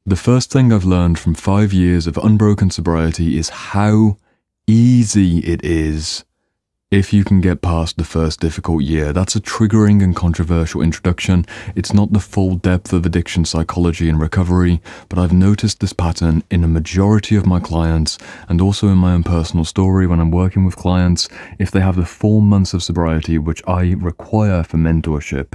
The first thing I've learned from 5 years of unbroken sobriety is how easy it is if you can get past the first difficult year. That's a triggering and controversial introduction. It's not the full depth of addiction psychology and recovery, but I've noticed this pattern in a majority of my clients and also in my own personal story when I'm working with clients. If they have the 4 months of sobriety, which I require for mentorship,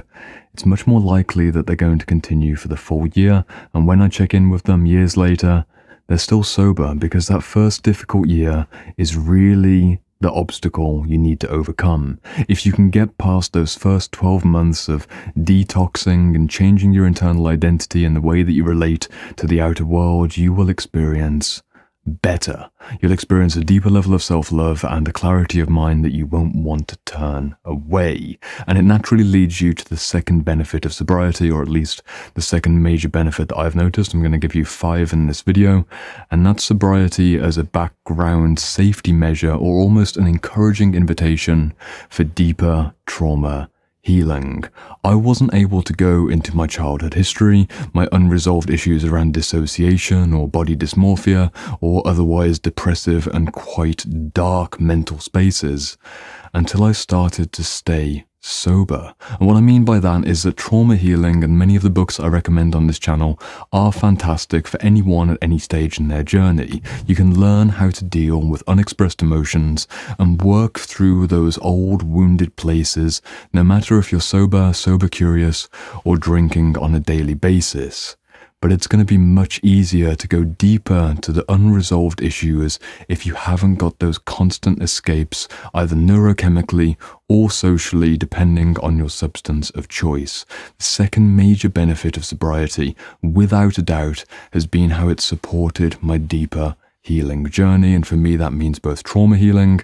it's much more likely that they're going to continue for the full year. And when I check in with them years later, they're still sober, because that first difficult year is really the obstacle you need to overcome. If you can get past those first 12 months of detoxing and changing your internal identity and the way that you relate to the outer world, you will experience better. You'll experience a deeper level of self-love and a clarity of mind that you won't want to turn away. And it naturally leads you to the second benefit of sobriety, or at least the second major benefit that I've noticed. I'm going to give you 5 in this video, and that's sobriety as a background safety measure, or almost an encouraging invitation for deeper trauma healing. I wasn't able to go into my childhood history, my unresolved issues around dissociation or body dysmorphia, or otherwise depressive and quite dark mental spaces, until I started to stay sober. And what I mean by that is that trauma healing and many of the books I recommend on this channel are fantastic for anyone at any stage in their journey. You can learn how to deal with unexpressed emotions and work through those old wounded places, no matter if you're sober, sober curious, or drinking on a daily basis. But it's going to be much easier to go deeper to the unresolved issues if you haven't got those constant escapes, either neurochemically or socially, depending on your substance of choice. The second major benefit of sobriety, without a doubt, has been how it's supported my deeper healing journey. And for me, that means both trauma healing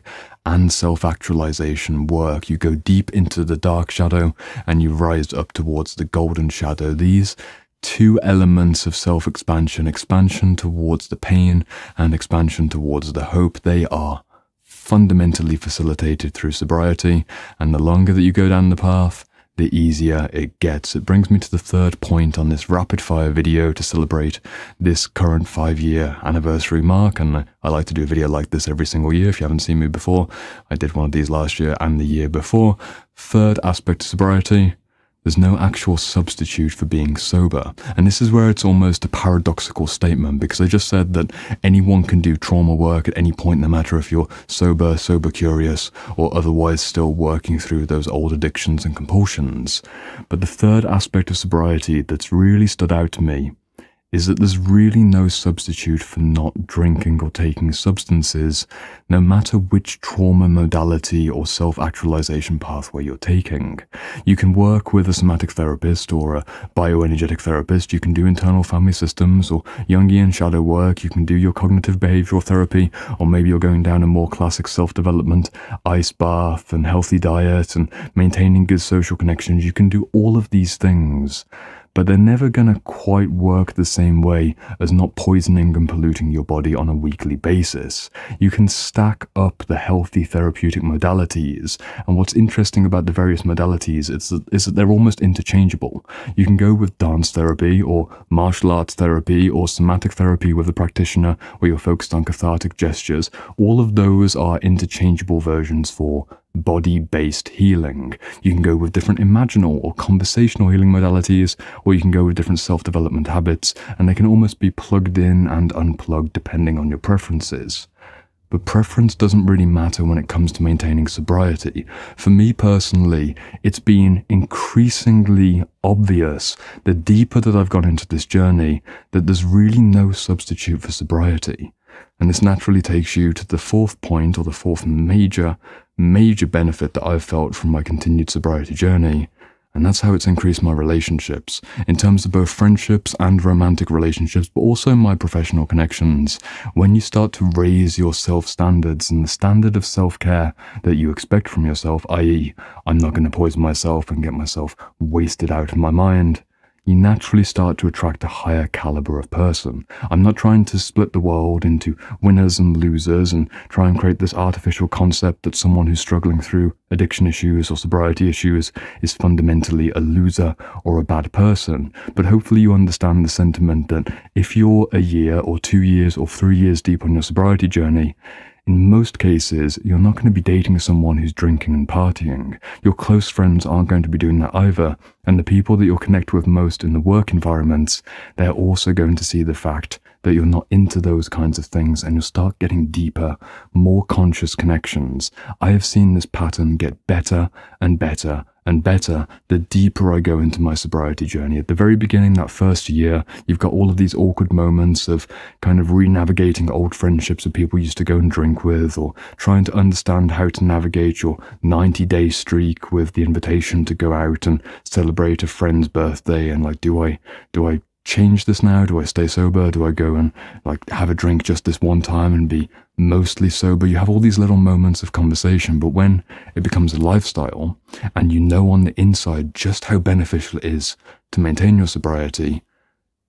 and self-actualization work. You go deep into the dark shadow and you rise up towards the golden shadow. These 2 elements of self-expansion, expansion towards the pain and expansion towards the hope, they are fundamentally facilitated through sobriety. And the longer that you go down the path, the easier it gets. It brings me to the third point on this rapid fire video to celebrate this current 5-year anniversary mark. And I like to do a video like this every single year. If you haven't seen me before, I did one of these last year and the year before. Third aspect of sobriety: there's no actual substitute for being sober. And this is where it's almost a paradoxical statement, because I just said that anyone can do trauma work at any point, no matter if you're sober, sober curious, or otherwise still working through those old addictions and compulsions. But the third aspect of sobriety that's really stood out to me is that there's really no substitute for not drinking or taking substances, no matter which trauma modality or self-actualization pathway you're taking. You can work with a somatic therapist or a bioenergetic therapist, you can do internal family systems or Jungian shadow work, you can do your cognitive behavioral therapy, or maybe you're going down a more classic self-development, ice bath and healthy diet and maintaining good social connections. You can do all of these things, but they're never going to quite work the same way as not poisoning and polluting your body on a weekly basis. You can stack up the healthy therapeutic modalities, and what's interesting about the various modalities is that they're almost interchangeable. You can go with dance therapy or martial arts therapy or somatic therapy with a practitioner where you're focused on cathartic gestures. All of those are interchangeable versions for body-based healing. You can go with different imaginal or conversational healing modalities, or you can go with different self-development habits, and they can almost be plugged in and unplugged depending on your preferences. But preference doesn't really matter when it comes to maintaining sobriety. For me personally, it's been increasingly obvious, the deeper that I've gone into this journey, that there's really no substitute for sobriety. And this naturally takes you to the fourth point, or the fourth major benefit that I've felt from my continued sobriety journey, and that's how it's increased my relationships, in terms of both friendships and romantic relationships, but also my professional connections. When you start to raise your self-standards and the standard of self-care that you expect from yourself, i.e., I'm not going to poison myself and get myself wasted out of my mind, you naturally start to attract a higher caliber of person. I'm not trying to split the world into winners and losers and try and create this artificial concept that someone who's struggling through addiction issues or sobriety issues is fundamentally a loser or a bad person. But hopefully you understand the sentiment that if you're a year or 2 years or 3 years deep on your sobriety journey, in most cases, you're not going to be dating someone who's drinking and partying. Your close friends aren't going to be doing that either. And the people that you'll connect with most in the work environments, they're also going to see the fact that you're not into those kinds of things, and you'll start getting deeper, more conscious connections. I have seen this pattern get better and better and better the deeper I go into my sobriety journey. At the very beginning, that first year, you've got all of these awkward moments of kind of re-navigating old friendships of people you used to go and drink with, or trying to understand how to navigate your 90-day streak with the invitation to go out and celebrate a friend's birthday, and like, do I change this now? Do I stay sober? Do I go and like have a drink just this one time and be mostly sober? You have all these little moments of conversation, but when it becomes a lifestyle and you know on the inside just how beneficial it is to maintain your sobriety,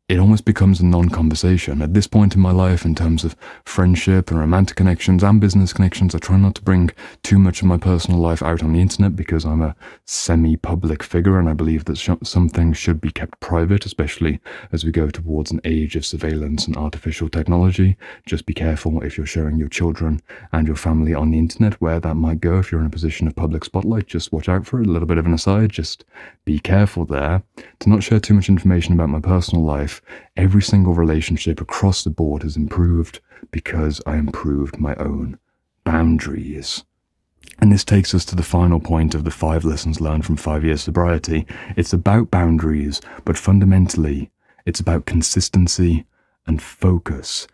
it almost becomes a non-conversation. At this point in my life, in terms of friendship and romantic connections and business connections, I try not to bring too much of my personal life out on the internet because I'm a semi-public figure, and I believe that some things should be kept private, especially as we go towards an age of surveillance and artificial technology. Just be careful if you're sharing your children and your family on the internet, where that might go. If you're in a position of public spotlight, just watch out for it. A little bit of an aside, just be careful there. To not share too much information about my personal life. Every single relationship across the board has improved because I improved my own boundaries. And this takes us to the final point of the 5 lessons learned from 5 years sobriety. It's about boundaries, but fundamentally, it's about consistency and focus.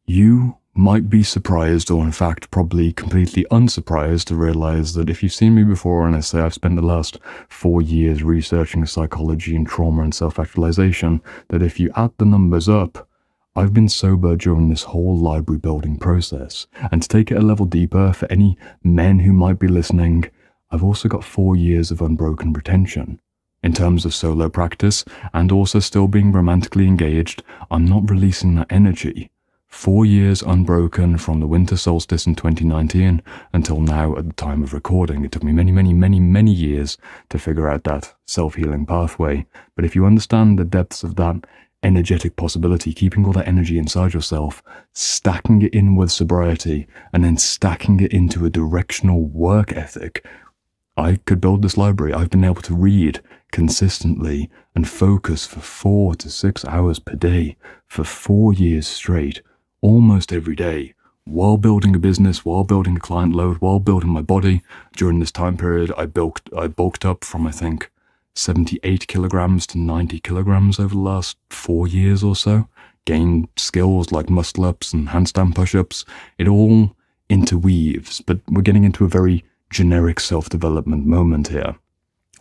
You might be surprised, or in fact probably completely unsurprised, to realize that if you've seen me before and I say I've spent the last 4 years researching psychology and trauma and self-actualization, that if you add the numbers up, I've been sober during this whole library building process. And to take it a level deeper, for any men who might be listening, I've also got 4 years of unbroken retention. In terms of solo practice, and also still being romantically engaged, I'm not releasing that energy. 4 years unbroken from the winter solstice in 2019 until now at the time of recording. It took me many years to figure out that self-healing pathway. But if you understand the depths of that energetic possibility, keeping all that energy inside yourself, stacking it in with sobriety, and then stacking it into a directional work ethic, I could build this library. I've been able to read consistently and focus for 4 to 6 hours per day for 4 years straight, almost every day, while building a business, while building a client load, while building my body. During this time period, I bulked up from, I think, 78 kilograms to 90 kilograms over the last 4 years or so. Gained skills like muscle-ups and handstand push-ups. It all interweaves, but we're getting into a very generic self-development moment here.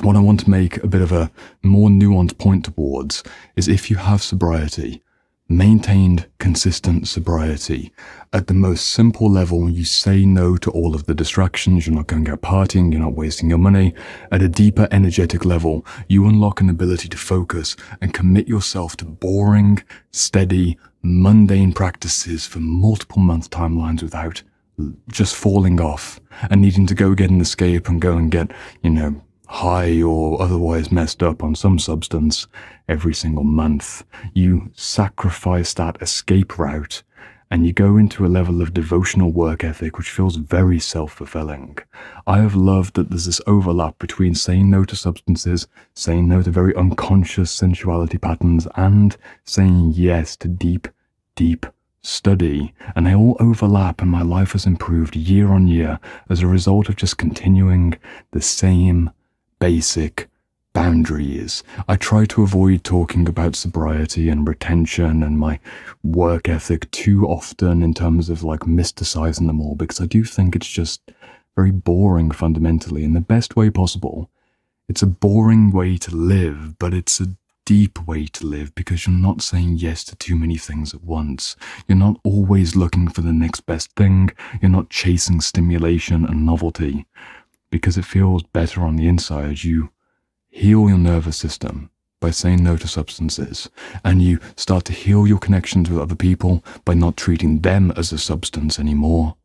What I want to make a bit of a more nuanced point towards is, if you have sobriety, maintained consistent sobriety, at the most simple level, you say no to all of the distractions. You're not going out partying, you're not wasting your money. At a deeper energetic level, you unlock an ability to focus and commit yourself to boring, steady, mundane practices for multiple month timelines without just falling off and needing to go get an escape and go and get, high or otherwise messed up on some substance every single month. You sacrifice that escape route and you go into a level of devotional work ethic which feels very self-fulfilling. I have loved that there's this overlap between saying no to substances, saying no to very unconscious sensuality patterns, and saying yes to deep study, and they all overlap, and my life has improved year on year as a result of just continuing the same basic boundaries. I try to avoid talking about sobriety and retention and my work ethic too often in terms of like mysticizing them all, because I do think it's just very boring fundamentally in the best way possible. It's a boring way to live, but it's a deep way to live because you're not saying yes to too many things at once. You're not always looking for the next best thing. You're not chasing stimulation and novelty. Because it feels better on the inside, you heal your nervous system by saying no to substances, and you start to heal your connections with other people by not treating them as a substance anymore.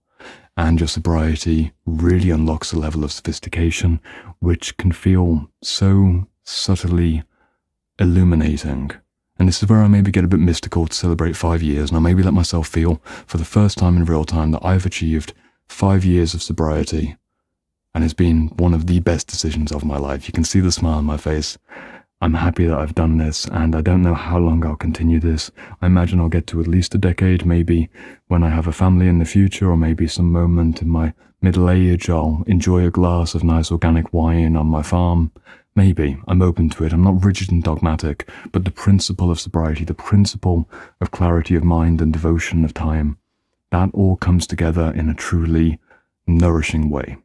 And your sobriety really unlocks a level of sophistication which can feel so subtly illuminating. And this is where I maybe get a bit mystical to celebrate 5 years, and I maybe let myself feel for the first time in real time that I've achieved 5 years of sobriety, and it's been one of the best decisions of my life. You can see the smile on my face. I'm happy that I've done this, and I don't know how long I'll continue this. I imagine I'll get to at least a decade, maybe when I have a family in the future, or maybe some moment in my middle age I'll enjoy a glass of nice organic wine on my farm. Maybe. I'm open to it. I'm not rigid and dogmatic, but the principle of sobriety, the principle of clarity of mind and devotion of time, that all comes together in a truly nourishing way.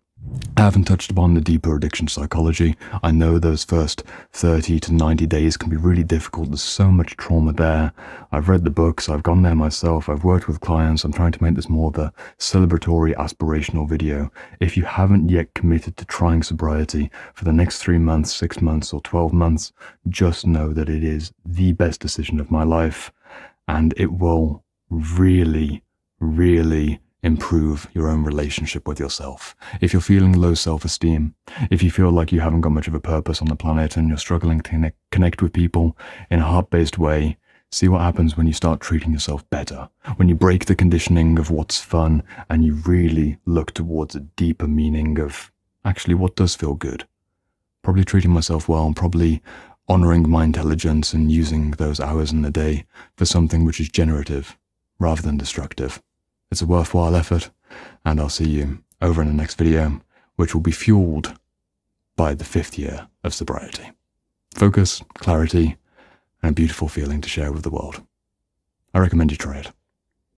I haven't touched upon the deeper addiction psychology. I know those first 30 to 90 days can be really difficult. There's so much trauma there. I've read the books, I've gone there myself, I've worked with clients. I'm trying to make this more of a celebratory, aspirational video. If you haven't yet committed to trying sobriety for the next 3 months, 6 months, or 12 months, just know that it is the best decision of my life, and it will really, really improve your own relationship with yourself. If you're feeling low self-esteem, if you feel like you haven't got much of a purpose on the planet and you're struggling to connect with people in a heart-based way, see what happens when you start treating yourself better, when you break the conditioning of what's fun and you really look towards a deeper meaning of actually what does feel good. Probably treating myself well and probably honoring my intelligence and using those hours in the day for something which is generative rather than destructive. It's a worthwhile effort, and I'll see you over in the next video, which will be fueled by the 5th year of sobriety. Focus, clarity, and a beautiful feeling to share with the world. I recommend you try it.